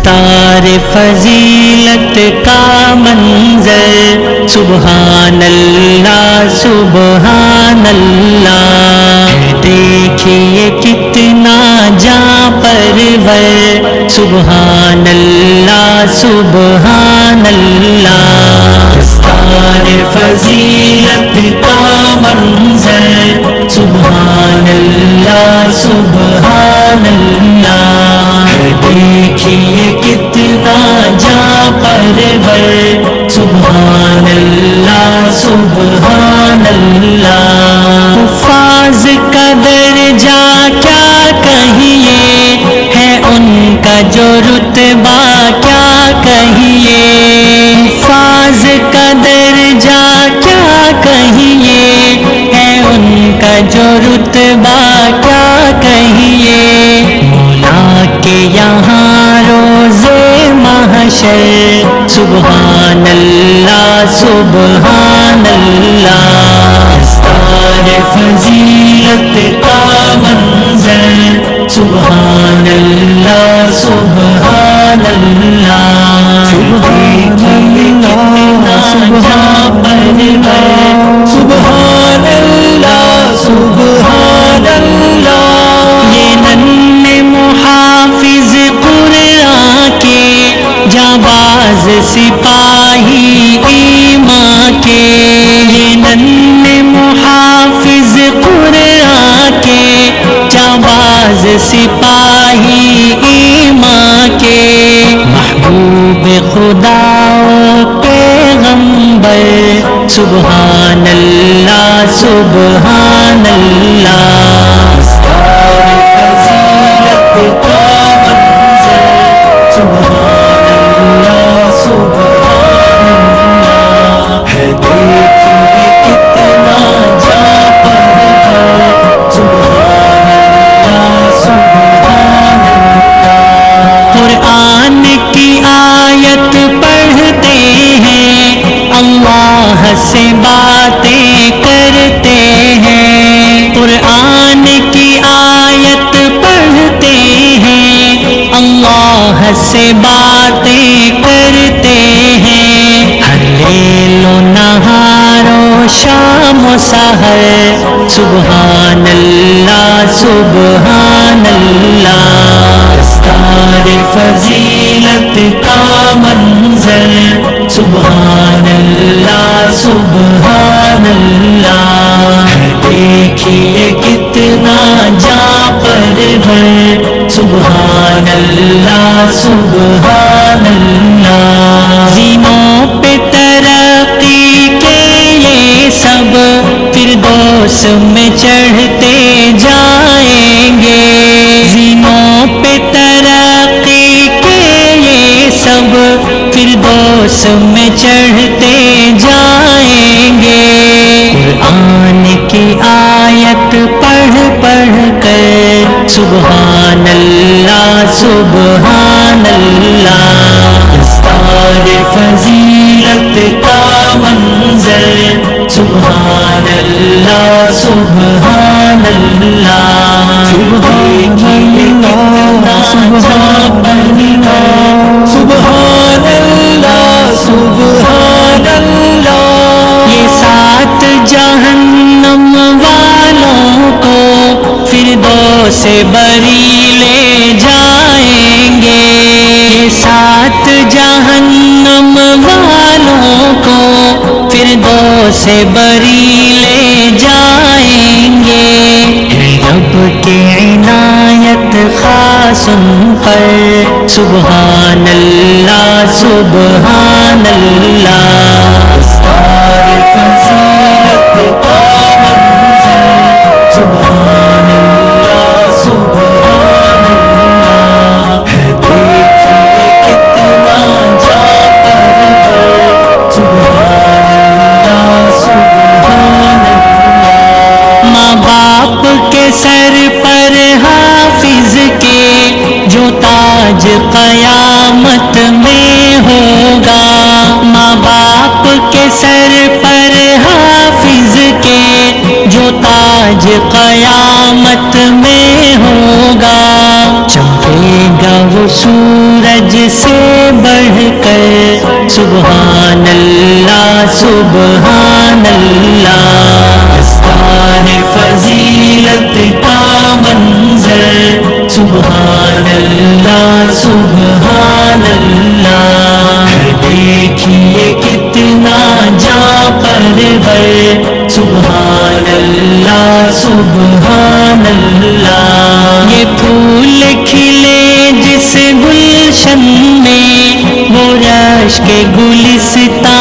دستار فضیلت کا منظر، سبحان اللہ سبحان اللہ، دیکھیے کتنا جاں پرور، سبحان اللہ سبحان اللہ، دستار فضیلت کا منظر، سبحان اللہ سبحان اللہ، دیکھیے کتنا جاں پرور، سبحان اللہ سبحان اللہ، حفاظ کا درجہ کیا کہیے، ہے ان کا جو رتبہ کیا کہیے، حفاظ کا درجہ کیا کہیے، ہے ان کا جو رتبہ کیا کہیے، مولا کے یہاں روزے محشر، سبحان اللہ سبحان اللہ، دستار فضیلت کا منظر، سبحان اللہ سبحان اللہ، دیکھیے کتنا جاں پرور، سبحان اللہ سبحان اللہ، یہ ننھے محافظ قرآن کے، جانباز سپاہی ایمان کے، یہ ننھے محافظ قرآن کے، جانباز سپاہی ایمان کے، محبوب خدا و پیغمبر، سبحان اللہ سبحان اللہ، دستار فضیلت کا منظر، سبحان اللہ سبحان اللہ، ہے دیکھیے کتنا جاں پرور، سبحان اللہ سبحان اللہ، قرآن کی آیت پڑھتے ہیں، اللہ سے باتیں کرتے ہیں، قرآن کی آیت پڑھتے ہیں، اللہ سے باتیں کرتے ہیں، ہر لیل و نہار و شام و سحر، سبحان اللہ سبحان اللہ، دستار فضیلت کا منظر، سبحان اللہ سبحان اللہ، دیکھیے کتنا جاں پرور، سبحان اللہ سبحان اللہ، زینوں پہ ترقی کے یہ سب فردوس میں چڑھتے جائیں گے، زینوں پہ ترقی کے یہ سب فردوس میں چڑھتے جائیں گے، قرآن کی آیت پڑھ پڑھ کر، سبحان اللہ سبحان اللہ، دستار فضیلت کا منظر، سبحان اللہ سبحان اللہ، دیکھیے کتنا جاں پرور، سبحان اللہ سبحان اللہ، یہ سات جہنم والوں کو فردوس بری لے جائیں گے، یہ سات جہنم والوں کو فردوس بری لے جائیں گے، رب کی عنایت خاص ان پر، سبحان اللہ سبحان اللہ، دستار فضیلت کا منظر، سبحان اللہ سبحان اللہ، دیکھیے کتنا جاں پرور، سبحان اللہ سبحان اللہ، ماں باپ کے سر پر حافظ کے جو تاج قیامت میں ہوگا، ماں باپ کے سر پر حافظ کے جو تاج قیامت میں ہوگا، چمکے گا وہ سورج سبحان اللہ سبحان اللہ، دستار فضیلت کا منظر، سبحان اللہ سبحان اللہ، دیکھیے کتنا جاں پرور، سبحان اللہ سبحان اللہ، یہ پھول کھلے جس گلشن میں وہ رشک گلستان